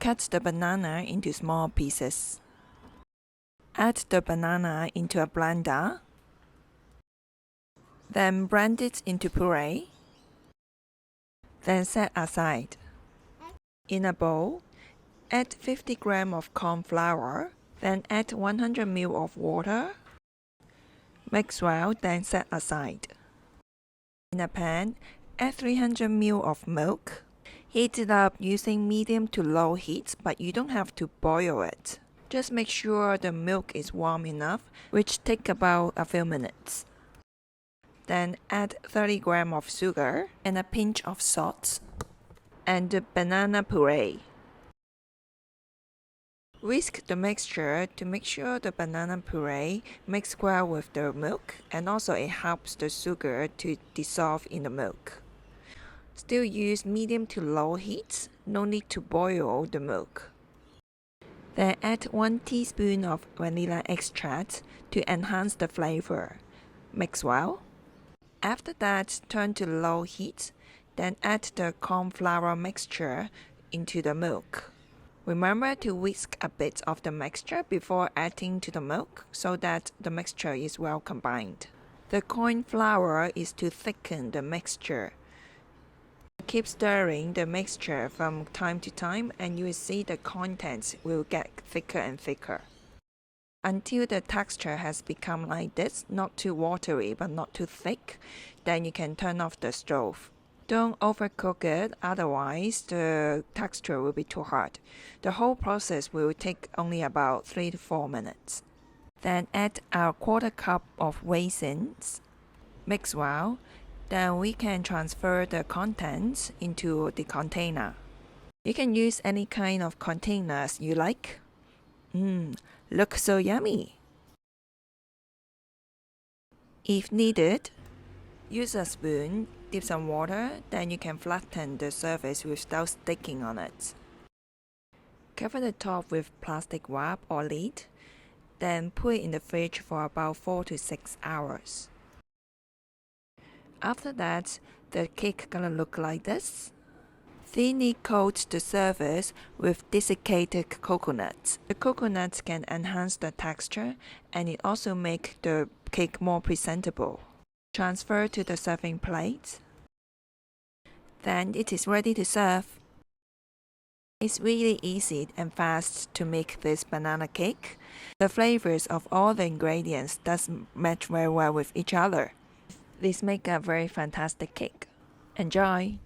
cut the banana into small pieces. Add the banana into a blender. Then blend it into puree. Then set aside. In a bowl, add 50 grams of corn flour. Then add 100 ml of water. Mix well, then set aside. In a pan, add 300 ml of milk. Heat it up using medium to low heat, but you don't have to boil it. Just make sure the milk is warm enough, which takes about a few minutes. Then add 30 grams of sugar and a pinch of salt and the banana puree. Whisk the mixture to make sure the banana puree mixes well with the milk, and also it helps the sugar to dissolve in the milk. Still use medium to low heat, no need to boil the milk. Then add 1 teaspoon of vanilla extract to enhance the flavor. Mix well. After that, turn to low heat, then add the corn flour mixture into the milk. Remember to whisk a bit of the mixture before adding to the milk so that the mixture is well combined. The corn flour is to thicken the mixture. Keep stirring the mixture from time to time and you will see the contents will get thicker and thicker. Until the texture has become like this, not too watery but not too thick, then you can turn off the stove. Don't overcook it, otherwise the texture will be too hard. The whole process will take only about 3 to 4 minutes. Then add a 1/4 cup of raisins. Mix well. Then we can transfer the contents into the container. You can use any kind of containers you like. Looks so yummy. If needed, use a spoon, dip some water, then you can flatten the surface without sticking on it. Cover the top with plastic wrap or lid, then put it in the fridge for about 4 to 6 hours. After that, the cake gonna look like this. Thinly coat the surface with desiccated coconut. The coconut can enhance the texture and it also makes the cake more presentable. Transfer to the serving plate. Then it is ready to serve. It's really easy and fast to make this banana cake. The flavors of all the ingredients does match very well with each other. This makes a very fantastic cake. Enjoy!